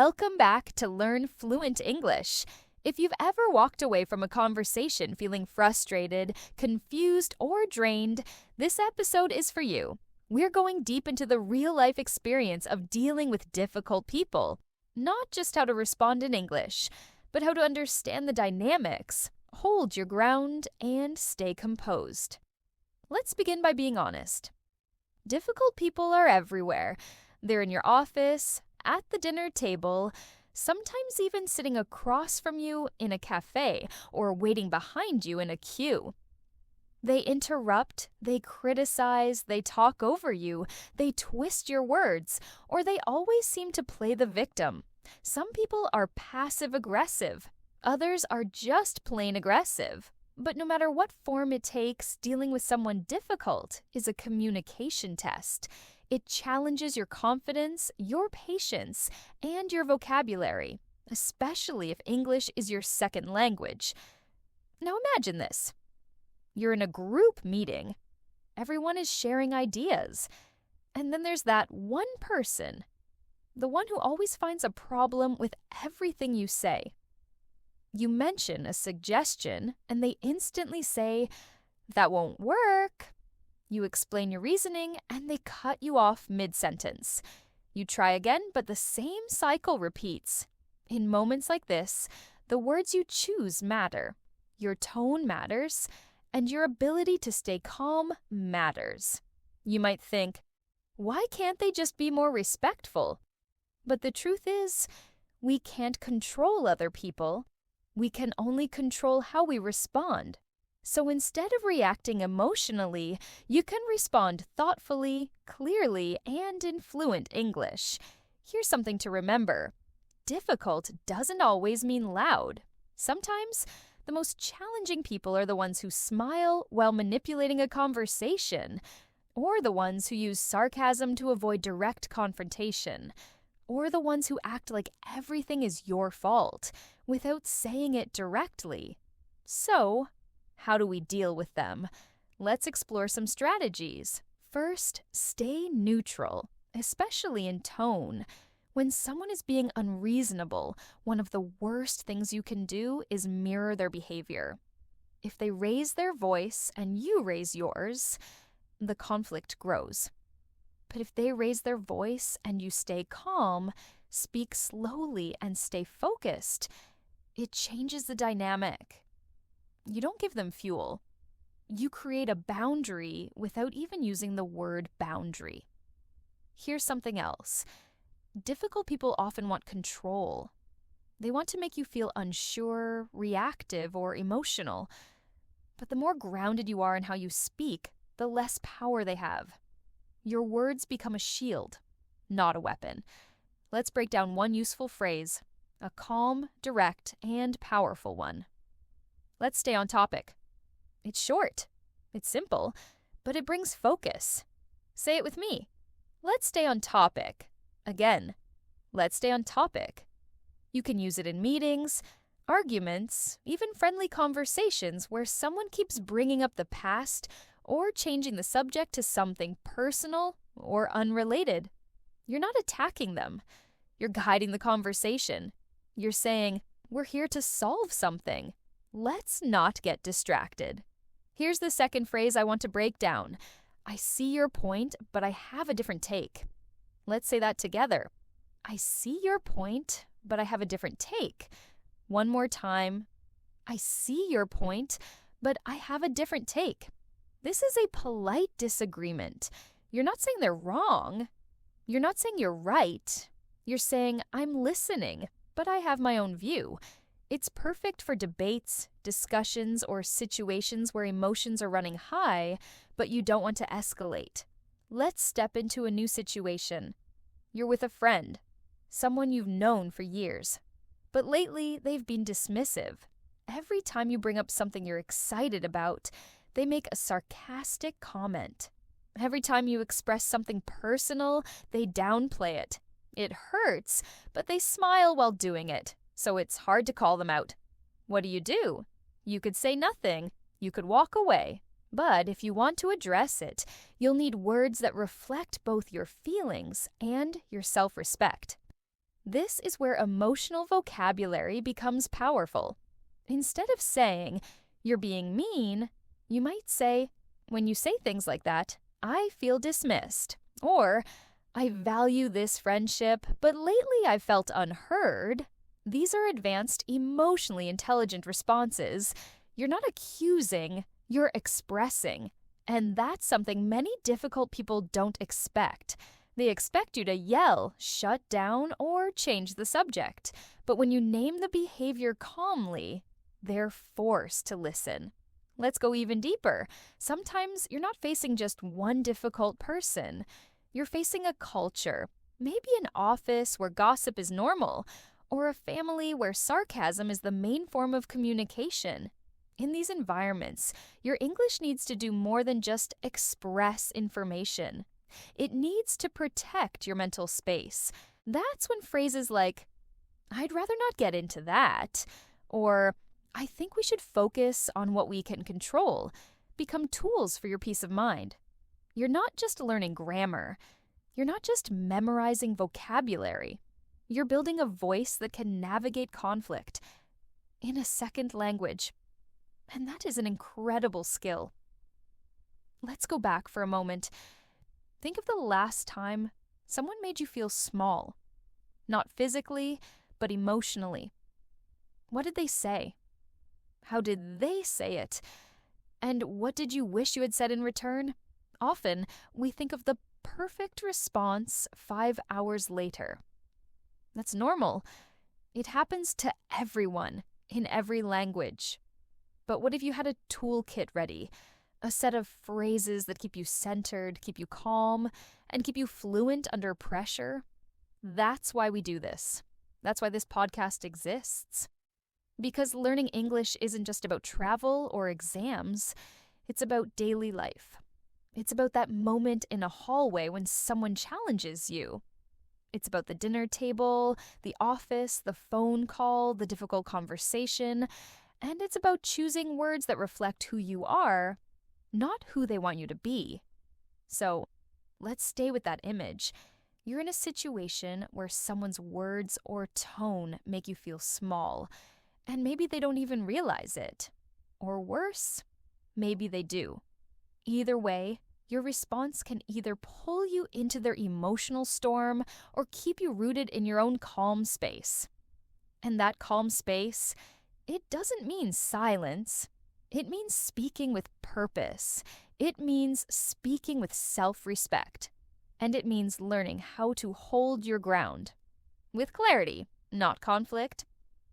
Welcome back to Learn Fluent English. If you've ever walked away from a conversation feeling frustrated, confused, or drained, this episode is for you. We're going deep into the real-life experience of dealing with difficult people. Not just how to respond in English, but how to understand the dynamics, hold your ground, and stay composed. Let's begin by being honest. Difficult people are everywhere. They're in your office, at the dinner table, sometimes even sitting across from you in a cafe or waiting behind you in a queue. They interrupt, they criticize, they talk over you, they twist your words, or they always seem to play the victim. Some people are passive-aggressive, others are just plain aggressive. But no matter what form it takes, dealing with someone difficult is a communication test. It challenges your confidence, your patience, and your vocabulary, especially if English is your second language. Now imagine this. You're in a group meeting. Everyone is sharing ideas. And then there's that one person, the one who always finds a problem with everything you say. You mention a suggestion, and they instantly say, "That won't work." You explain your reasoning, and they cut you off mid-sentence. You try again, but the same cycle repeats. In moments like this, the words you choose matter. Your tone matters, and your ability to stay calm matters. You might think, why can't they just be more respectful? But the truth is, we can't control other people. We can only control how we respond. So instead of reacting emotionally, you can respond thoughtfully, clearly, and in fluent English. Here's something to remember. Difficult doesn't always mean loud. Sometimes, the most challenging people are the ones who smile while manipulating a conversation, or the ones who use sarcasm to avoid direct confrontation, or the ones who act like everything is your fault without saying it directly. So, how do we deal with them? Let's explore some strategies. First, stay neutral, especially in tone. When someone is being unreasonable, one of the worst things you can do is mirror their behavior. If they raise their voice and you raise yours, the conflict grows. But if they raise their voice and you stay calm, speak slowly and stay focused, it changes the dynamic. You don't give them fuel. You create a boundary without even using the word boundary. Here's something else. Difficult people often want control. They want to make you feel unsure, reactive, or emotional. But the more grounded you are in how you speak, the less power they have. Your words become a shield, not a weapon. Let's break down one useful phrase, a calm, direct, and powerful one. Let's stay on topic. It's short, it's simple, but it brings focus. Say it with me. Let's stay on topic. Again, let's stay on topic. You can use it in meetings, arguments, even friendly conversations where someone keeps bringing up the past or changing the subject to something personal or unrelated. You're not attacking them. You're guiding the conversation. You're saying, we're here to solve something. Let's not get distracted. Here's the second phrase I want to break down. I see your point, but I have a different take. Let's say that together. I see your point, but I have a different take. One more time. I see your point, but I have a different take. This is a polite disagreement. You're not saying they're wrong. You're not saying you're right. You're saying, I'm listening, but I have my own view. It's perfect for debates, discussions, or situations where emotions are running high, but you don't want to escalate. Let's step into a new situation. You're with a friend, someone you've known for years. But lately, they've been dismissive. Every time you bring up something you're excited about, they make a sarcastic comment. Every time you express something personal, they downplay it. It hurts, but they smile while doing it, so it's hard to call them out. What do? You could say nothing. You could walk away. But if you want to address it, you'll need words that reflect both your feelings and your self-respect. This is where emotional vocabulary becomes powerful. Instead of saying, "You're being mean," you might say, "When you say things like that, I feel dismissed." Or, "I value this friendship, but lately I've felt unheard." These are advanced, emotionally intelligent responses. You're not accusing, you're expressing. And that's something many difficult people don't expect. They expect you to yell, shut down, or change the subject. But when you name the behavior calmly, they're forced to listen. Let's go even deeper. Sometimes you're not facing just one difficult person. You're facing a culture, maybe an office where gossip is normal, or a family where sarcasm is the main form of communication. In these environments, your English needs to do more than just express information. It needs to protect your mental space. That's when phrases like, "I'd rather not get into that," or "I think we should focus on what we can control," become tools for your peace of mind. You're not just learning grammar. You're not just memorizing vocabulary. You're building a voice that can navigate conflict in a second language. And that is an incredible skill. Let's go back for a moment. Think of the last time someone made you feel small. Not physically, but emotionally. What did they say? How did they say it? And what did you wish you had said in return? Often, we think of the perfect response 5 hours later. That's normal. It happens to everyone in every language. But what if you had a toolkit ready? A set of phrases that keep you centered, keep you calm, and keep you fluent under pressure? That's why we do this. That's why this podcast exists. Because learning English isn't just about travel or exams. It's about daily life. It's about that moment in a hallway when someone challenges you. It's about the dinner table, the office, the phone call, the difficult conversation. And it's about choosing words that reflect who you are, not who they want you to be. So, let's stay with that image. You're in a situation where someone's words or tone make you feel small, and maybe they don't even realize it. Or worse, maybe they do. Either way, your response can either pull you into their emotional storm or keep you rooted in your own calm space. And that calm space, it doesn't mean silence. It means speaking with purpose. It means speaking with self-respect. And it means learning how to hold your ground. With clarity, not conflict.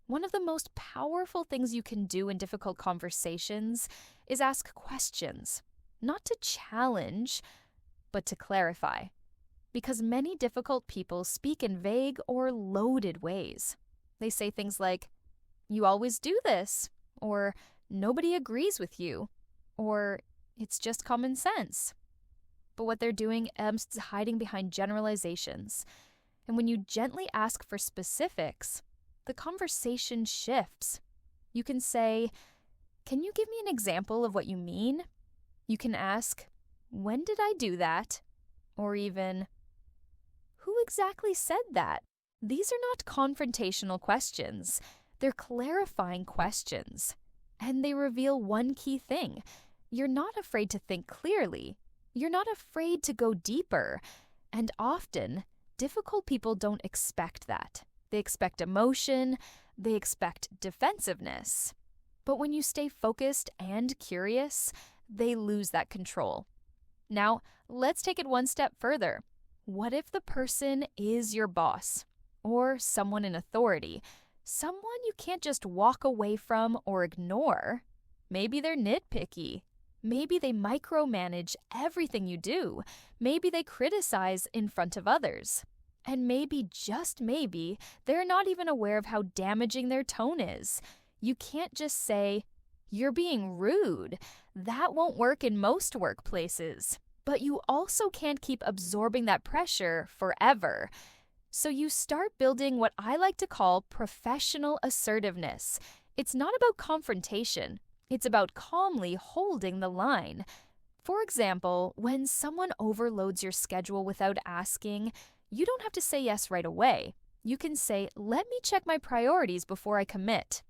One of the most powerful things you can do in difficult conversations is ask questions. Not to challenge, but to clarify. Because many difficult people speak in vague or loaded ways. They say things like, "You always do this," or "Nobody agrees with you," or "It's just common sense." But what they're doing is hiding behind generalizations. And when you gently ask for specifics, the conversation shifts. You can say, "Can you give me an example of what you mean?" You can ask, "When did I do that?" Or even, "Who exactly said that?" These are not confrontational questions. They're clarifying questions. And they reveal one key thing. You're not afraid to think clearly. You're not afraid to go deeper. And often, difficult people don't expect that. They expect emotion. They expect defensiveness. But when you stay focused and curious, they lose that control. Now, let's take it one step further. What if the person is your boss or someone in authority? Someone you can't just walk away from or ignore. Maybe they're nitpicky. Maybe they micromanage everything you do. Maybe they criticize in front of others. And maybe, just maybe, they're not even aware of how damaging their tone is. You can't just say, "You're being rude." That won't work in most workplaces. But you also can't keep absorbing that pressure forever. So you start building what I like to call professional assertiveness. It's not about confrontation. It's about calmly holding the line. For example, when someone overloads your schedule without asking, you don't have to say yes right away. You can say, let me check my priorities before I commit.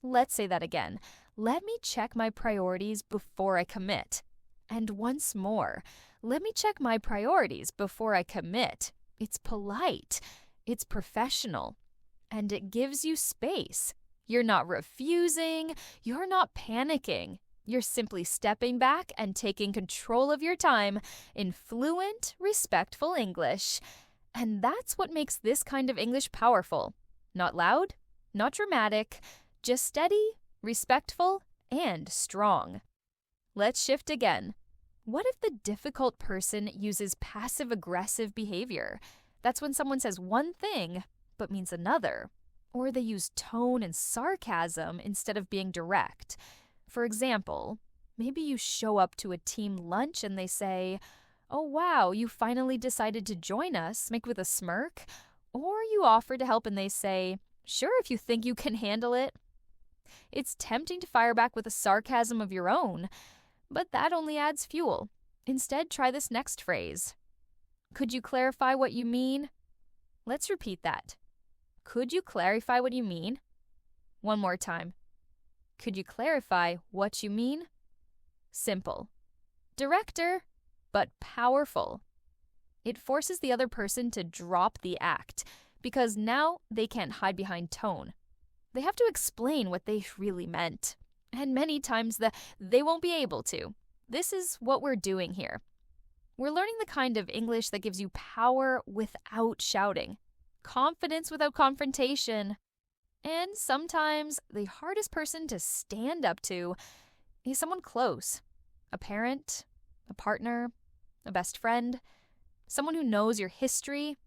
Let's say that again. Let me check my priorities before I commit. And once more, let me check my priorities before I commit. It's polite, it's professional, and it gives you space. You're not refusing, you're not panicking. You're simply stepping back and taking control of your time in fluent, respectful English. And that's what makes this kind of English powerful. Not loud, not dramatic, just steady, respectful, and strong. Let's shift again. What if the difficult person uses passive-aggressive behavior? That's when someone says one thing, but means another. Or they use tone and sarcasm instead of being direct. For example, maybe you show up to a team lunch and they say, "Oh wow, you finally decided to join us," make with a smirk. Or you offer to help and they say, "Sure, if you think you can handle it." It's tempting to fire back with a sarcasm of your own, but that only adds fuel. Instead, try this next phrase. Could you clarify what you mean? Let's repeat that. Could you clarify what you mean? One more time. Could you clarify what you mean? Simple. Director, but powerful. It forces the other person to drop the act, because now they can't hide behind tone. They have to explain what they really meant. And many times they won't be able to. This is what we're doing here. We're learning the kind of English that gives you power without shouting, confidence without confrontation. And sometimes the hardest person to stand up to is someone close. A parent, a partner, a best friend, someone who knows your history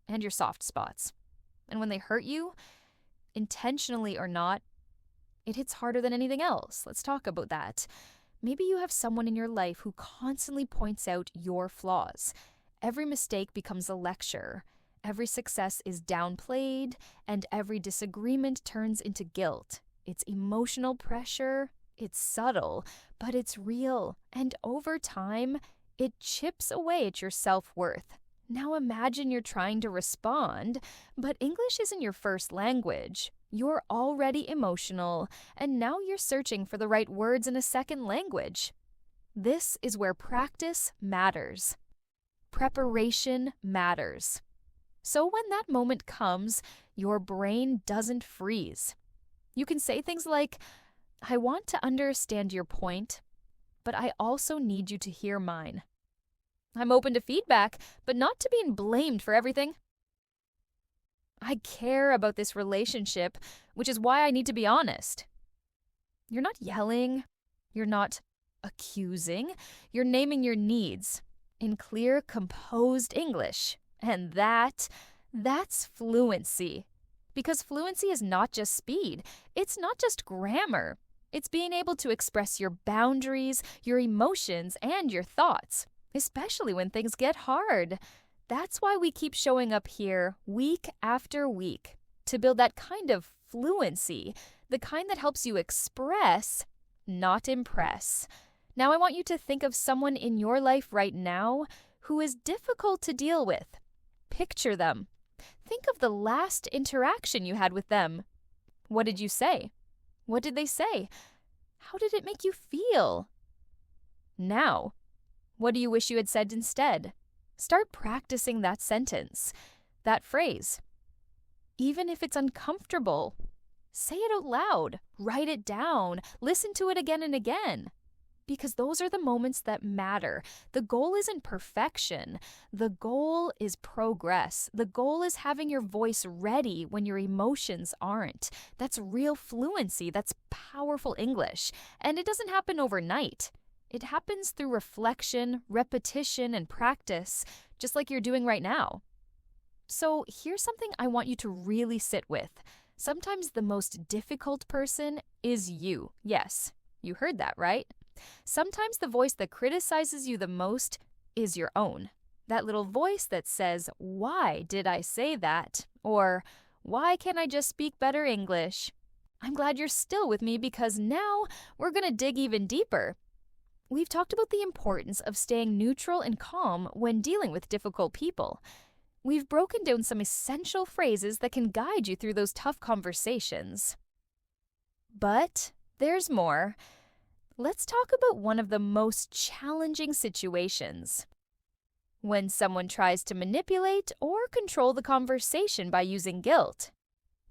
and your soft spots. And when they hurt you, intentionally or not, it hits harder than anything else. Let's talk about that. Maybe you have someone in your life who constantly points out your flaws. Every mistake becomes a lecture. Every success is downplayed, and every disagreement turns into guilt. It's emotional pressure. It's subtle, but it's real. And over time, it chips away at your self-worth. Now imagine you're trying to respond, but English isn't your first language. You're already emotional, and now you're searching for the right words in a second language. This is where practice matters. Preparation matters. So when that moment comes, your brain doesn't freeze. You can say things like, "I want to understand your point, but I also need you to hear mine. I'm open to feedback, but not to being blamed for everything. I care about this relationship, which is why I need to be honest." You're not yelling. You're not accusing. You're naming your needs in clear, composed English. And that's fluency. Because fluency is not just speed. It's not just grammar. It's being able to express your boundaries, your emotions, and your thoughts, especially when things get hard. That's why we keep showing up here week after week, to build that kind of fluency, the kind that helps you express, not impress. Now I want you to think of someone in your life right now who is difficult to deal with. Picture them. Think of the last interaction you had with them. What did you say? What did they say? How did it make you feel? Now, what do you wish you had said instead? Start practicing that sentence, that phrase. Even if it's uncomfortable, say it out loud, write it down, listen to it again and again. Because those are the moments that matter. The goal isn't perfection. The goal is progress. The goal is having your voice ready when your emotions aren't. That's real fluency. That's powerful English. And it doesn't happen overnight. It happens through reflection, repetition, and practice, just like you're doing right now. So here's something I want you to really sit with. Sometimes the most difficult person is you. Yes, you heard that, right? Sometimes the voice that criticizes you the most is your own. That little voice that says, "Why did I say that?" Or, "Why can't I just speak better English?" I'm glad you're still with me because now we're going to dig even deeper. We've talked about the importance of staying neutral and calm when dealing with difficult people. we've broken down some essential phrases that can guide you through those tough conversations. But there's more. Let's talk about one of the most challenging situations. When someone tries to manipulate or control the conversation by using guilt.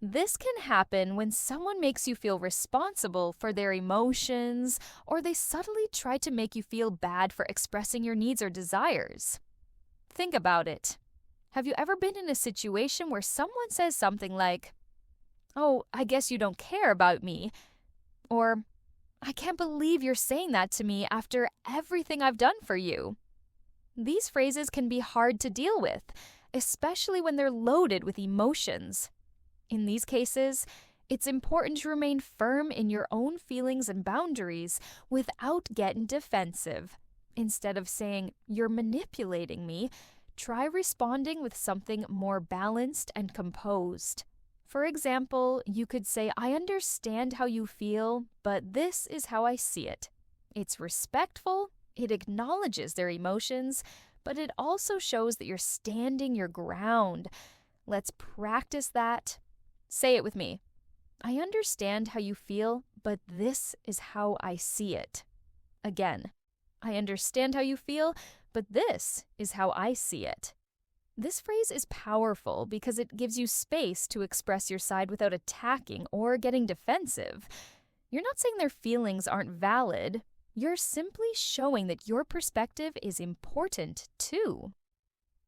This can happen when someone makes you feel responsible for their emotions, or they subtly try to make you feel bad for expressing your needs or desires. Think about it. Have you ever been in a situation where someone says something like, "Oh, I guess you don't care about me," or "I can't believe you're saying that to me after everything I've done for you"? These phrases can be hard to deal with, especially when they're loaded with emotions. In these cases, it's important to remain firm in your own feelings and boundaries without getting defensive. Instead of saying, "You're manipulating me," try responding with something more balanced and composed. For example, you could say, "I understand how you feel, but this is how I see it." It's respectful, it acknowledges their emotions, but it also shows that you're standing your ground. Let's practice that. Say it with me. "I understand how you feel, but this is how I see it." Again, "I understand how you feel, but this is how I see it." This phrase is powerful because it gives you space to express your side without attacking or getting defensive. You're not saying their feelings aren't valid. You're simply showing that your perspective is important too.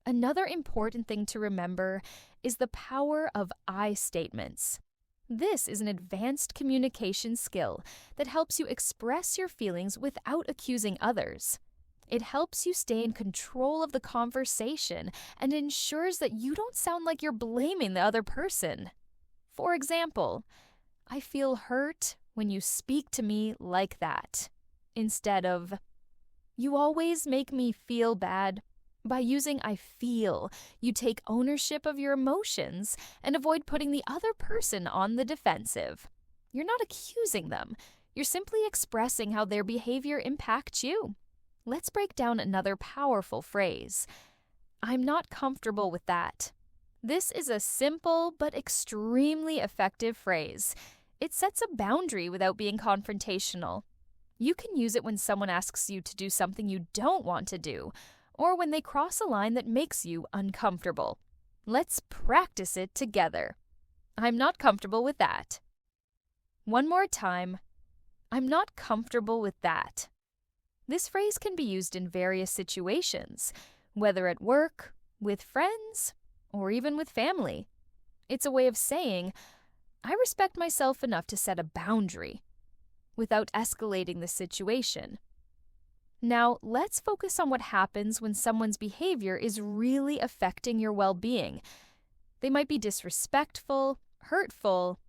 Another important thing to remember is the power of I statements. This is an advanced communication skill that helps you express your feelings without accusing others. It helps you stay in control of the conversation and ensures that you don't sound like you're blaming the other person. For example, "I feel hurt when you speak to me like that," instead of, "You always make me feel bad." By using "I feel," you take ownership of your emotions and avoid putting the other person on the defensive. You're not accusing them. You're simply expressing how their behavior impacts you. Let's break down another powerful phrase. "I'm not comfortable with that." This is a simple but extremely effective phrase. It sets a boundary without being confrontational. You can use it when someone asks you to do something you don't want to do, or when they cross a line that makes you uncomfortable. Let's practice it together. "I'm not comfortable with that." One more time. "I'm not comfortable with that." This phrase can be used in various situations, whether at work, with friends, or even with family. It's a way of saying, "I respect myself enough to set a boundary," without escalating the situation. Now, let's focus on what happens when someone's behavior is really affecting your well-being. They might be disrespectful, hurtful,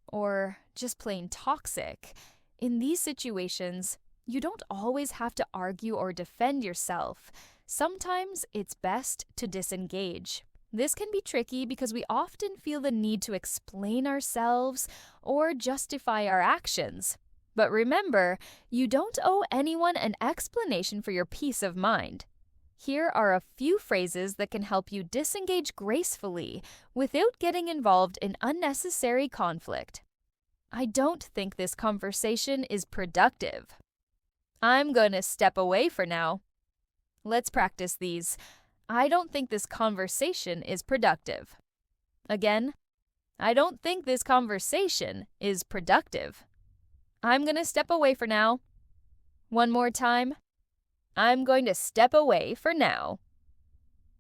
or just plain toxic. In these situations, you don't always have to argue or defend yourself. Sometimes it's best to disengage. This can be tricky because we often feel the need to explain ourselves or justify our actions. But remember, you don't owe anyone an explanation for your peace of mind. Here are a few phrases that can help you disengage gracefully without getting involved in unnecessary conflict. "I don't think this conversation is productive." "I'm going to step away for now." Let's practice these. "I don't think this conversation is productive." Again, "I don't think this conversation is productive." "I'm going to step away for now." One more time. "I'm going to step away for now."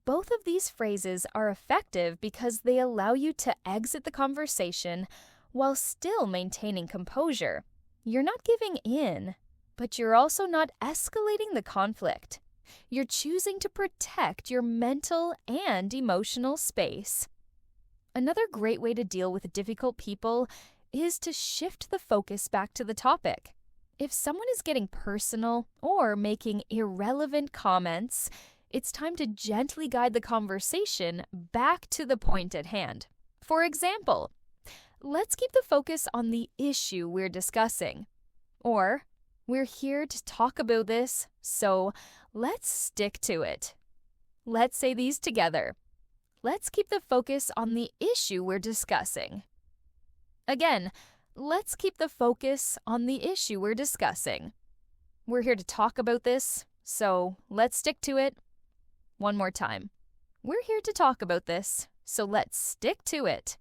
Both of these phrases are effective because they allow you to exit the conversation while still maintaining composure. You're not giving in, but you're also not escalating the conflict. You're choosing to protect your mental and emotional space. Another great way to deal with difficult people is to shift the focus back to the topic. If someone is getting personal or making irrelevant comments, it's time to gently guide the conversation back to the point at hand. For example, let's keep the focus on the issue we're discussing. Or, we're here to talk about this, so let's stick to it. Let's say these together. let's keep the focus on the issue we're discussing. Again, let's keep the focus on the issue we're discussing. We're here to talk about this, so let's stick to it. One more time. We're here to talk about this, so let's stick to it.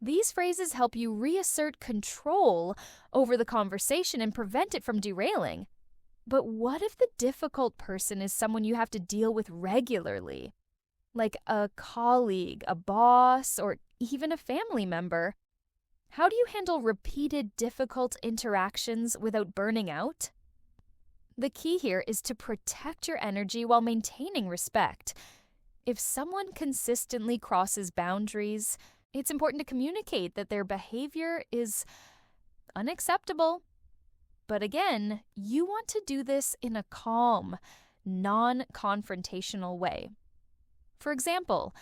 These phrases help you reassert control over the conversation and prevent it from derailing. But what if the difficult person is someone you have to deal with regularly? Like a colleague, a boss, or even a family member? How do you handle repeated difficult interactions without burning out? The key here is to protect your energy while maintaining respect. If someone consistently crosses boundaries, it's important to communicate that their behavior is unacceptable. But again, you want to do this in a calm, non-confrontational way. For example,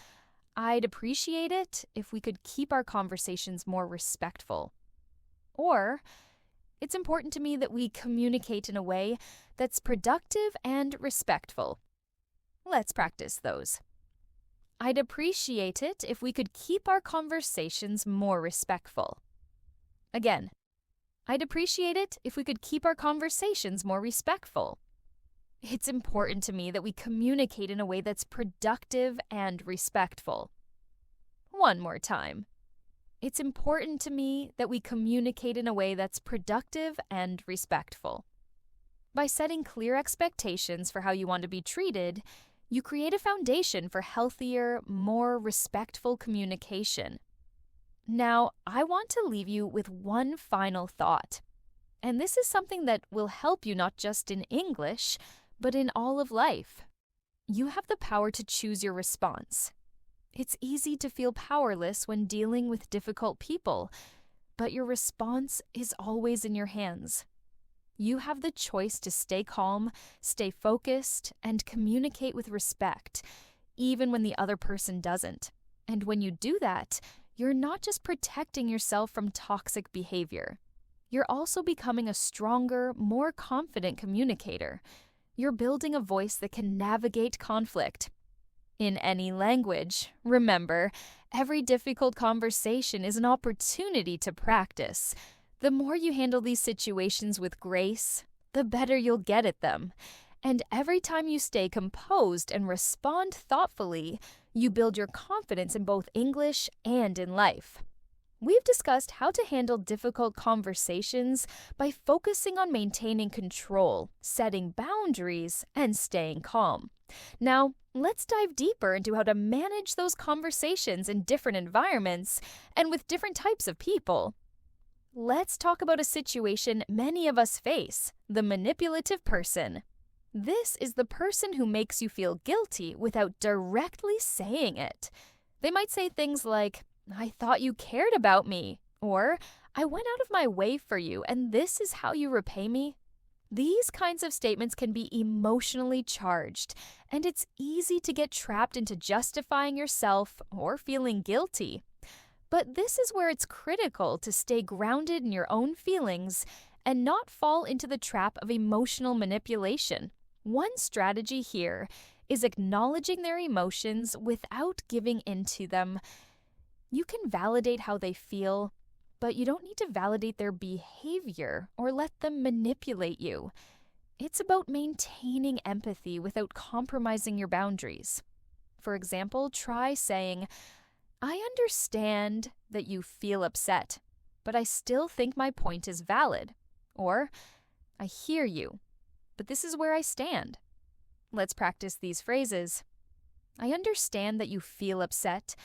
I'd appreciate it if we could keep our conversations more respectful. Or, it's important to me that we communicate in a way that's productive and respectful. Let's practice those. I'd appreciate it if we could keep our conversations more respectful. Again, I'd appreciate it if we could keep our conversations more respectful. It's important to me that we communicate in a way that's productive and respectful. One more time. It's important to me that we communicate in a way that's productive and respectful. By setting clear expectations for how you want to be treated, you create a foundation for healthier, more respectful communication. Now, I want to leave you with one final thought. And this is something that will help you not just in English, but in all of life. You have the power to choose your response. It's easy to feel powerless when dealing with difficult people, but your response is always in your hands. You have the choice to stay calm, stay focused, and communicate with respect, even when the other person doesn't. And when you do that, you're not just protecting yourself from toxic behavior. You're also becoming a stronger, more confident communicator. You're building a voice that can navigate conflict. In any language, remember, every difficult conversation is an opportunity to practice. The more you handle these situations with grace, the better you'll get at them. And every time you stay composed and respond thoughtfully, you build your confidence in both English and in life. We've discussed how to handle difficult conversations by focusing on maintaining control, setting boundaries, and staying calm. Now, let's dive deeper into how to manage those conversations in different environments and with different types of people. Let's talk about a situation many of us face, the manipulative person. This is the person who makes you feel guilty without directly saying it. They might say things like, "I thought you cared about me," or "I went out of my way for you, and this is how you repay me." These kinds of statements can be emotionally charged, and it's easy to get trapped into justifying yourself or feeling guilty. But this is where it's critical to stay grounded in your own feelings and not fall into the trap of emotional manipulation. One strategy here is acknowledging their emotions without giving in to them. You can validate how they feel, but you don't need to validate their behavior or let them manipulate you. It's about maintaining empathy without compromising your boundaries. For example, try saying, "I understand that you feel upset, but I still think my point is valid." Or, "I hear you, but this is where I stand." Let's practice these phrases. "I understand that you feel upset,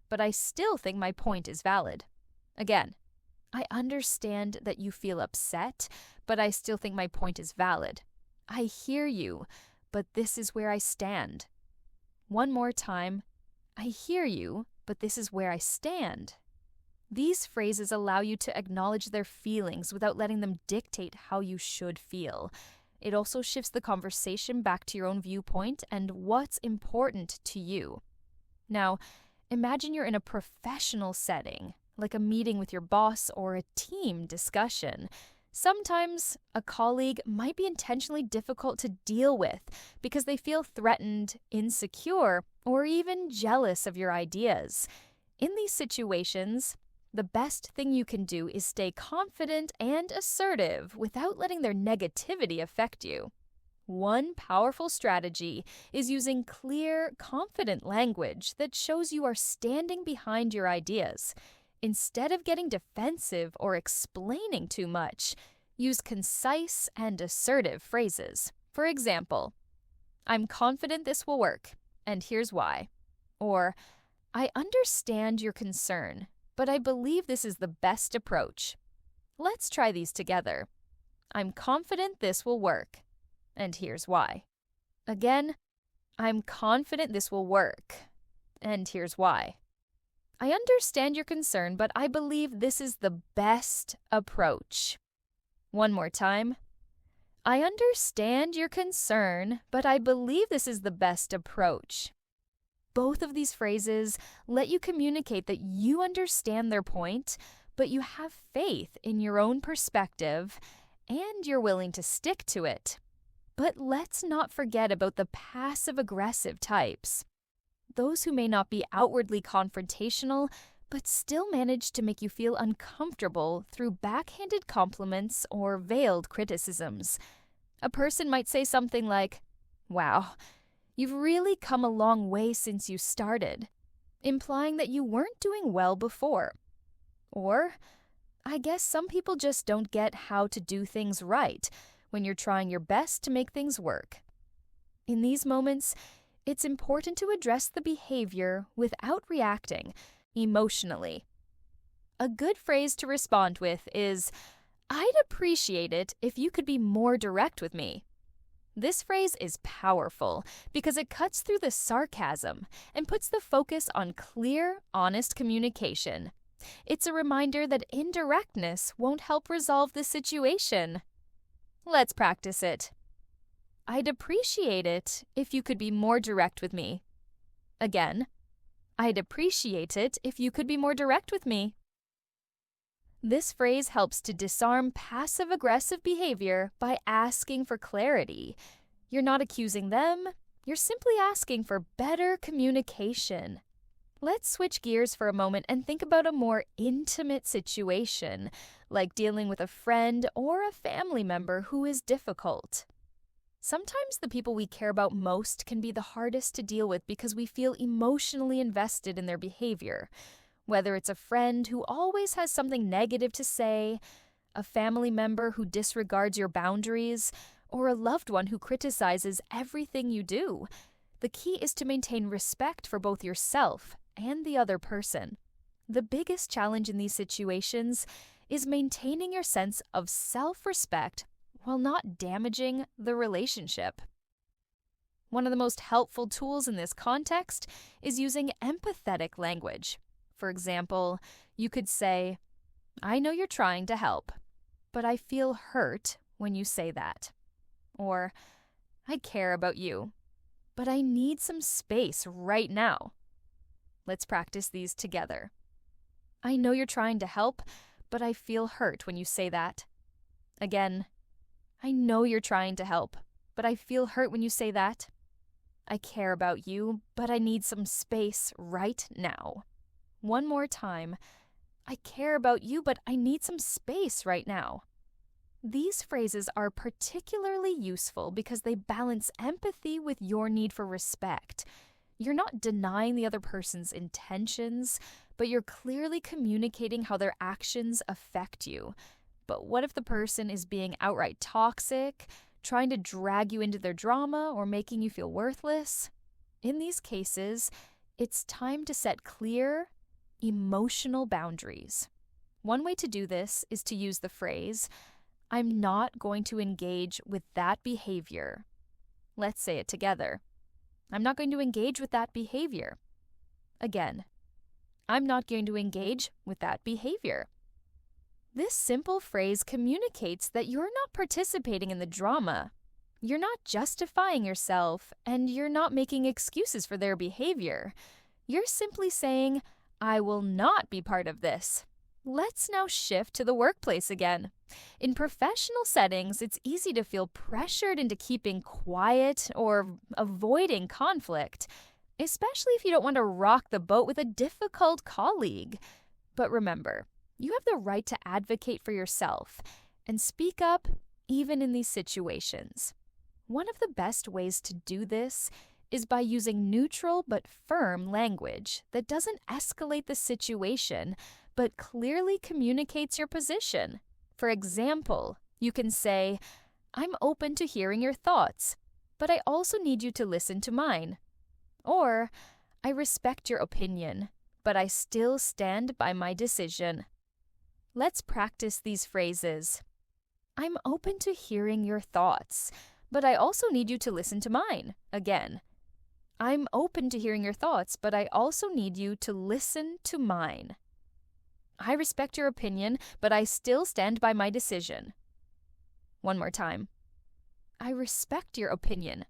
but I still think my point is valid." Again, "I understand that you feel upset, but I still think my point is valid." "I hear you, but this is where I stand." One more time. "I hear you, but this is where I stand." These phrases allow you to acknowledge their feelings without letting them dictate how you should feel. It also shifts the conversation back to your own viewpoint and what's important to you. Now, imagine you're in a professional setting, like a meeting with your boss or a team discussion. Sometimes a colleague might be intentionally difficult to deal with because they feel threatened, insecure, or even jealous of your ideas. In these situations, the best thing you can do is stay confident and assertive without letting their negativity affect you. One powerful strategy is using clear, confident language that shows you are standing behind your ideas. Instead of getting defensive or explaining too much, use concise and assertive phrases. For example, "I'm confident this will work, and here's why." Or, "I understand your concern, but I believe this is the best approach. Let's try these together. I'm confident this will work, and here's why." Again, "I'm confident this will work, and here's why. I understand your concern, but I believe this is the best approach." One more time. "I understand your concern, but I believe this is the best approach." Both of these phrases let you communicate that you understand their point, but you have faith in your own perspective, and you're willing to stick to it. But let's not forget about the passive-aggressive types. Those who may not be outwardly confrontational, but still manage to make you feel uncomfortable through backhanded compliments or veiled criticisms. A person might say something like, "Wow, you've really come a long way since you started," implying that you weren't doing well before. Or, "I guess some people just don't get how to do things right when you're trying your best to make things work." In these moments, it's important to address the behavior without reacting emotionally. A good phrase to respond with is, "I'd appreciate it if you could be more direct with me." This phrase is powerful because it cuts through the sarcasm and puts the focus on clear, honest communication. It's a reminder that indirectness won't help resolve the situation. Let's practice it. "I'd appreciate it if you could be more direct with me." Again, "I'd appreciate it if you could be more direct with me." This phrase helps to disarm passive-aggressive behavior by asking for clarity. You're not accusing them, you're simply asking for better communication. Let's switch gears for a moment and think about a more intimate situation, like dealing with a friend or a family member who is difficult. Sometimes the people we care about most can be the hardest to deal with because we feel emotionally invested in their behavior. Whether it's a friend who always has something negative to say, a family member who disregards your boundaries, or a loved one who criticizes everything you do, the key is to maintain respect for both yourself and the other person. The biggest challenge in these situations is maintaining your sense of self-respect while not damaging the relationship. One of the most helpful tools in this context is using empathetic language. For example, you could say, "I know you're trying to help, but I feel hurt when you say that." Or, "I care about you, but I need some space right now." Let's practice these together. "I know you're trying to help, but I feel hurt when you say that." Again, "I know you're trying to help, but I feel hurt when you say that." "I care about you, but I need some space right now." One more time. "I care about you, but I need some space right now." These phrases are particularly useful because they balance empathy with your need for respect. You're not denying the other person's intentions, but you're clearly communicating how their actions affect you. But what if the person is being outright toxic, trying to drag you into their drama, or making you feel worthless? In these cases, it's time to set clear, emotional boundaries. One way to do this is to use the phrase, "I'm not going to engage with that behavior." Let's say it together. "I'm not going to engage with that behavior." Again, "I'm not going to engage with that behavior." This simple phrase communicates that you're not participating in the drama. You're not justifying yourself, and you're not making excuses for their behavior. You're simply saying, "I will not be part of this." Let's now shift to the workplace again. In professional settings, it's easy to feel pressured into keeping quiet or avoiding conflict, especially if you don't want to rock the boat with a difficult colleague. But remember, you have the right to advocate for yourself and speak up even in these situations. One of the best ways to do this is by using neutral but firm language that doesn't escalate the situation but clearly communicates your position. For example, you can say, "I'm open to hearing your thoughts, but I also need you to listen to mine." Or, "I respect your opinion, but I still stand by my decision." Let's practice these phrases. "I'm open to hearing your thoughts, but I also need you to listen to mine." Again, "I'm open to hearing your thoughts, but I also need you to listen to mine." "I respect your opinion, but I still stand by my decision." One more time. "I respect your opinion,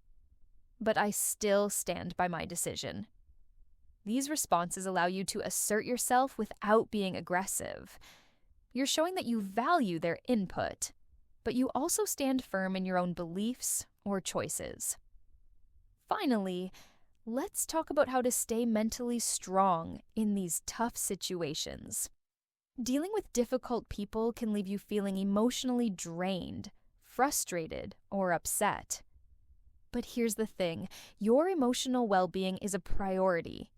but I still stand by my decision." These responses allow you to assert yourself without being aggressive. You're showing that you value their input, but you also stand firm in your own beliefs or choices. Finally, let's talk about how to stay mentally strong in these tough situations. Dealing with difficult people can leave you feeling emotionally drained, frustrated, or upset. But here's the thing, your emotional well-being is a priority.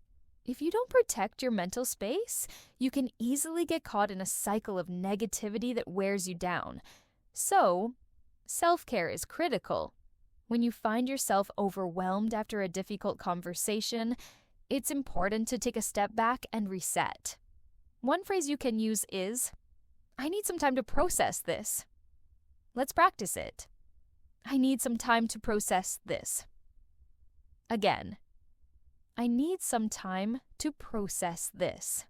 If you don't protect your mental space, you can easily get caught in a cycle of negativity that wears you down. So, self-care is critical. When you find yourself overwhelmed after a difficult conversation, it's important to take a step back and reset. One phrase you can use is, "I need some time to process this." Let's practice it. "I need some time to process this." Again, "I need some time to process this."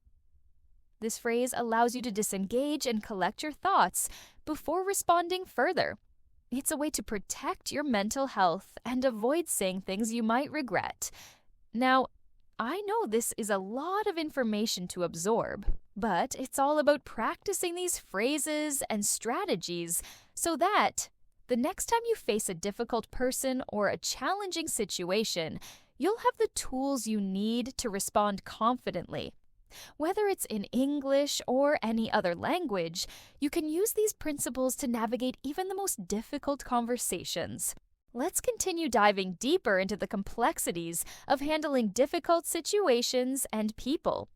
This phrase allows you to disengage and collect your thoughts before responding further. It's a way to protect your mental health and avoid saying things you might regret. Now, I know this is a lot of information to absorb, but it's all about practicing these phrases and strategies so that the next time you face a difficult person or a challenging situation, you'll have the tools you need to respond confidently. Whether it's in English or any other language, you can use these principles to navigate even the most difficult conversations. Let's continue diving deeper into the complexities of handling difficult situations and people.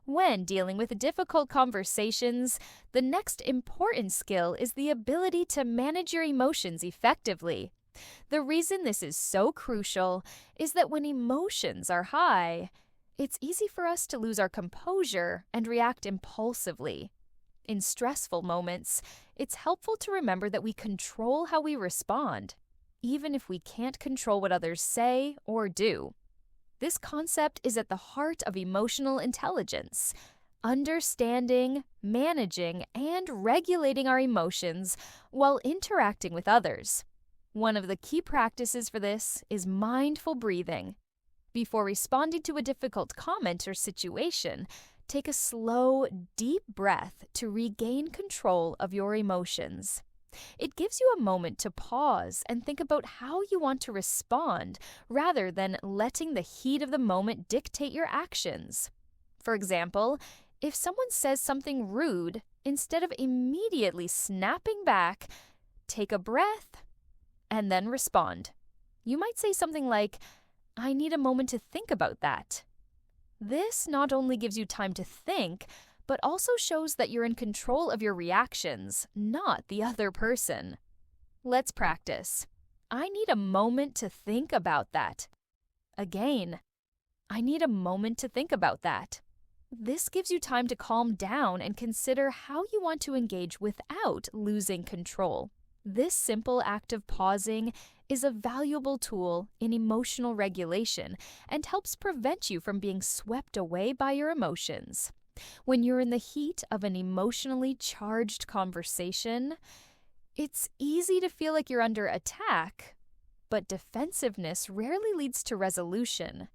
When dealing with difficult conversations, the next important skill is the ability to manage your emotions effectively. The reason this is so crucial is that when emotions are high, it's easy for us to lose our composure and react impulsively. In stressful moments, it's helpful to remember that we control how we respond, even if we can't control what others say or do. This concept is at the heart of emotional intelligence, understanding, managing, and regulating our emotions while interacting with others. One of the key practices for this is mindful breathing. Before responding to a difficult comment or situation, take a slow, deep breath to regain control of your emotions. It gives you a moment to pause and think about how you want to respond rather than letting the heat of the moment dictate your actions. For example, if someone says something rude, instead of immediately snapping back, take a breath and then respond. You might say something like, "I need a moment to think about that." This not only gives you time to think, but also shows that you're in control of your reactions, not the other person. Let's practice. "I need a moment to think about that." Again, "I need a moment to think about that." This gives you time to calm down and consider how you want to engage without losing control. This simple act of pausing is a valuable tool in emotional regulation and helps prevent you from being swept away by your emotions. When you're in the heat of an emotionally charged conversation, it's easy to feel like you're under attack, but defensiveness rarely leads to resolution.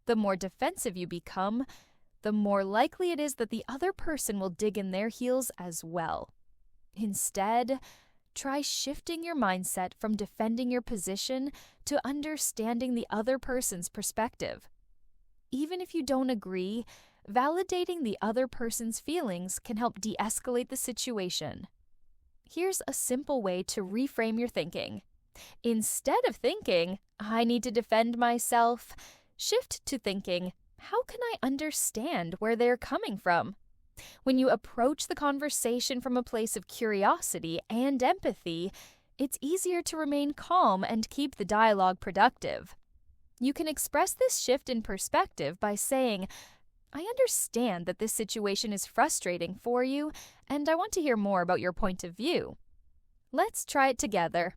The more defensive you become, the more likely it is that the other person will dig in their heels as well. Instead, try shifting your mindset from defending your position to understanding the other person's perspective. Even if you don't agree, validating the other person's feelings can help de-escalate the situation. Here's a simple way to reframe your thinking. Instead of thinking, "I need to defend myself," shift to thinking, "How can I understand where they're coming from?" When you approach the conversation from a place of curiosity and empathy, it's easier to remain calm and keep the dialogue productive. You can express this shift in perspective by saying, "I understand that this situation is frustrating for you, and I want to hear more about your point of view." Let's try it together.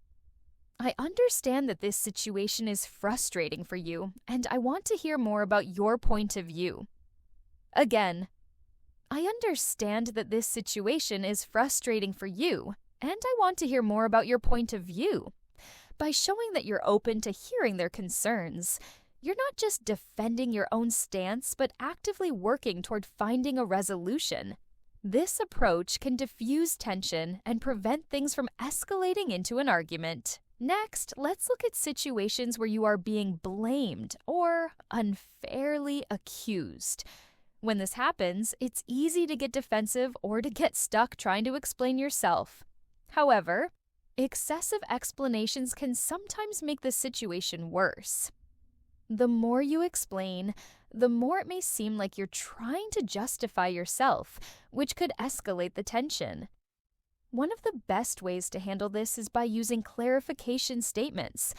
I understand that this situation is frustrating for you, and I want to hear more about your point of view. Again, I understand that this situation is frustrating for you, and I want to hear more about your point of view. By showing that you're open to hearing their concerns, you're not just defending your own stance, but actively working toward finding a resolution. This approach can diffuse tension and prevent things from escalating into an argument. Next, let's look at situations where you are being blamed or unfairly accused. When this happens, it's easy to get defensive or to get stuck trying to explain yourself. However, excessive explanations can sometimes make the situation worse. The more you explain, the more it may seem like you're trying to justify yourself, which could escalate the tension. One of the best ways to handle this is by using clarification statements.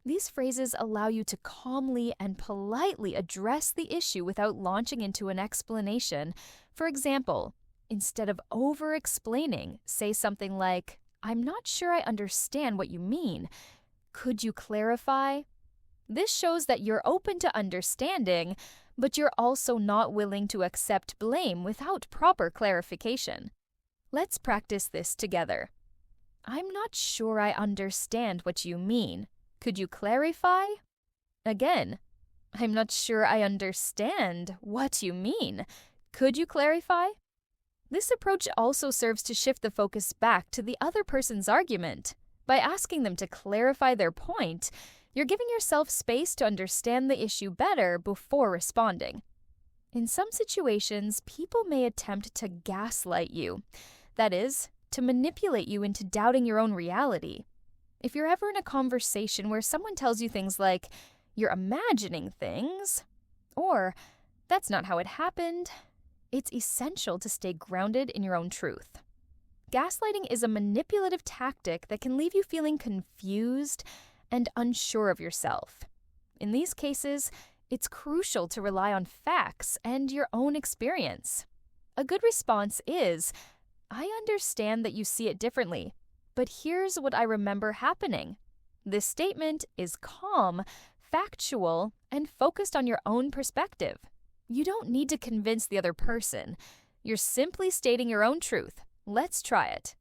These phrases allow you to calmly and politely address the issue without launching into an explanation. For example, instead of over-explaining, say something like, "I'm not sure I understand what you mean. Could you clarify?" This shows that you're open to understanding, but you're also not willing to accept blame without proper clarification. Let's practice this together. "I'm not sure I understand what you mean. Could you clarify?" Again, "I'm not sure I understand what you mean. Could you clarify?" This approach also serves to shift the focus back to the other person's argument. By asking them to clarify their point, you're giving yourself space to understand the issue better before responding. In some situations, people may attempt to gaslight you. That is, to manipulate you into doubting your own reality. If you're ever in a conversation where someone tells you things like, "You're imagining things," or "That's not how it happened," it's essential to stay grounded in your own truth. Gaslighting is a manipulative tactic that can leave you feeling confused and unsure of yourself. In these cases, it's crucial to rely on facts and your own experience. A good response is, "I understand that you see it differently, but here's what I remember happening." This statement is calm, factual, and focused on your own perspective. You don't need to convince the other person. You're simply stating your own truth. Let's try it.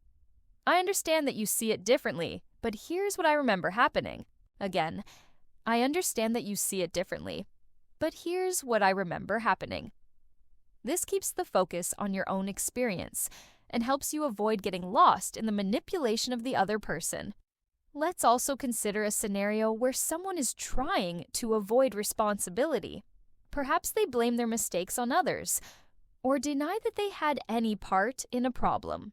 "I understand that you see it differently, but here's what I remember happening." Again, "I understand that you see it differently, but here's what I remember happening." This keeps the focus on your own experience and helps you avoid getting lost in the manipulation of the other person. Let's also consider a scenario where someone is trying to avoid responsibility. Perhaps they blame their mistakes on others, or deny that they had any part in a problem.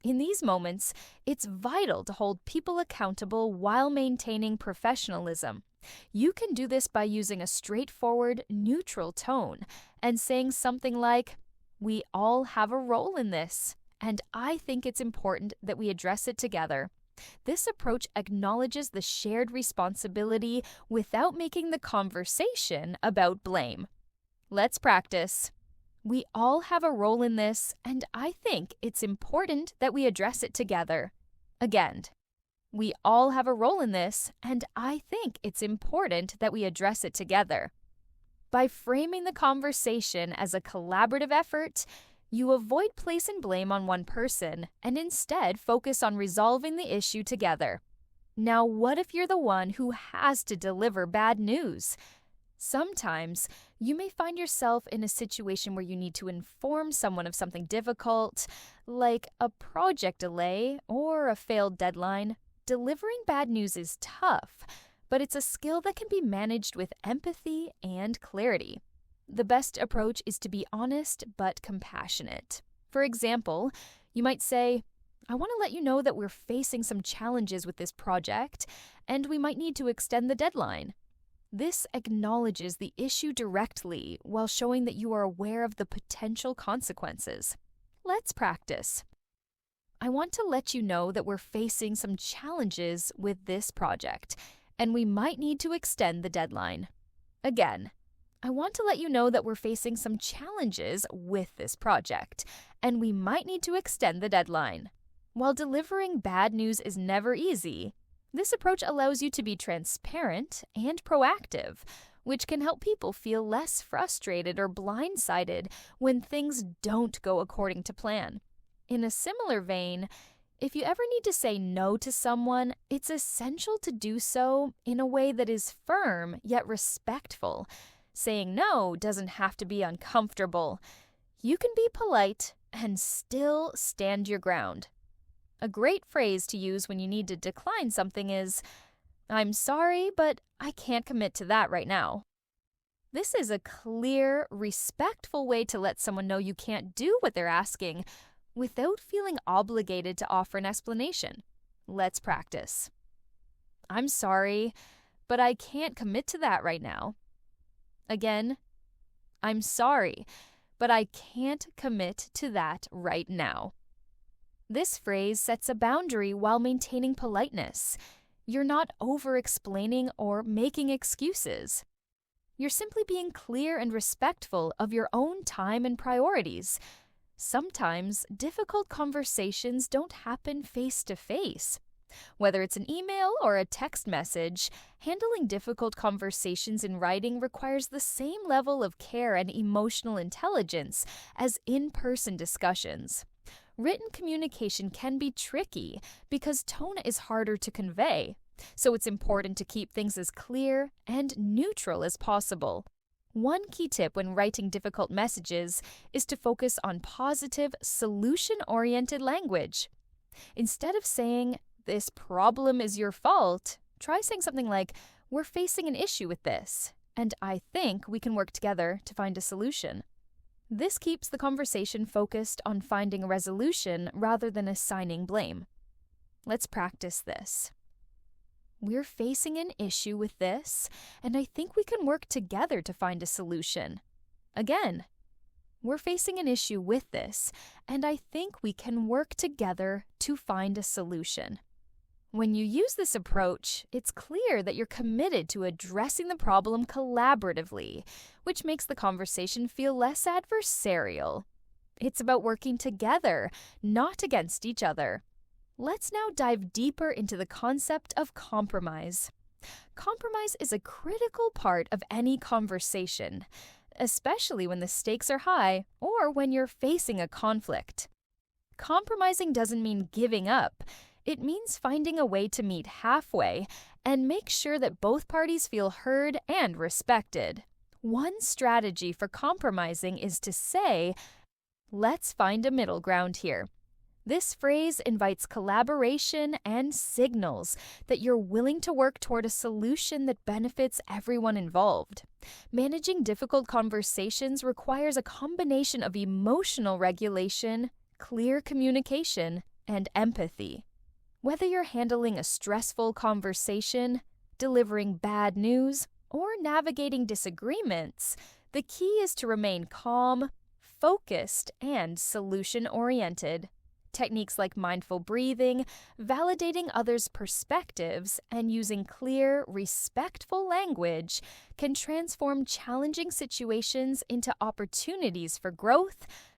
In these moments, it's vital to hold people accountable while maintaining professionalism. You can do this by using a straightforward, neutral tone and saying something like, "We all have a role in this, and I think it's important that we address it together." This approach acknowledges the shared responsibility without making the conversation about blame. Let's practice. "We all have a role in this, and I think it's important that we address it together." Again, "We all have a role in this, and I think it's important that we address it together." By framing the conversation as a collaborative effort, you avoid placing blame on one person and instead focus on resolving the issue together. Now, what if you're the one who has to deliver bad news? Sometimes you may find yourself in a situation where you need to inform someone of something difficult, like a project delay or a failed deadline. Delivering bad news is tough, but it's a skill that can be managed with empathy and clarity. The best approach is to be honest but compassionate. For example, you might say, "I want to let you know that we're facing some challenges with this project, and we might need to extend the deadline." This acknowledges the issue directly while showing that you are aware of the potential consequences. Let's practice. "I want to let you know that we're facing some challenges with this project, and we might need to extend the deadline." Again, "I want to let you know that we're facing some challenges with this project, and we might need to extend the deadline." While delivering bad news is never easy, this approach allows you to be transparent and proactive, which can help people feel less frustrated or blindsided when things don't go according to plan. In a similar vein, if you ever need to say no to someone, it's essential to do so in a way that is firm yet respectful. Saying no doesn't have to be uncomfortable. You can be polite and still stand your ground. A great phrase to use when you need to decline something is, "I'm sorry, but I can't commit to that right now." This is a clear, respectful way to let someone know you can't do what they're asking without feeling obligated to offer an explanation. Let's practice. "I'm sorry, but I can't commit to that right now." Again, "I'm sorry, but I can't commit to that right now." This phrase sets a boundary while maintaining politeness. You're not over-explaining or making excuses. You're simply being clear and respectful of your own time and priorities. Sometimes difficult conversations don't happen face-to-face. Whether it's an email or a text message, handling difficult conversations in writing requires the same level of care and emotional intelligence as in-person discussions. Written communication can be tricky because tone is harder to convey, so it's important to keep things as clear and neutral as possible. One key tip when writing difficult messages is to focus on positive, solution-oriented language. Instead of saying, "This problem is your fault," try saying something like, "We're facing an issue with this, and I think we can work together to find a solution." This keeps the conversation focused on finding a resolution rather than assigning blame. Let's practice this. "We're facing an issue with this, and I think we can work together to find a solution." Again, "We're facing an issue with this, and I think we can work together to find a solution." When you use this approach, it's clear that you're committed to addressing the problem collaboratively, which makes the conversation feel less adversarial. It's about working together, not against each other. Let's now dive deeper into the concept of compromise. Compromise is a critical part of any conversation, especially when the stakes are high or when you're facing a conflict. Compromising doesn't mean giving up. It means finding a way to meet halfway and make sure that both parties feel heard and respected. One strategy for compromising is to say, "Let's find a middle ground here." This phrase invites collaboration and signals that you're willing to work toward a solution that benefits everyone involved. Managing difficult conversations requires a combination of emotional regulation, clear communication, and empathy. Whether you're handling a stressful conversation, delivering bad news, or navigating disagreements, the key is to remain calm, focused, and solution-oriented. Techniques like mindful breathing, validating others' perspectives, and using clear, respectful language can transform challenging situations into opportunities for growth,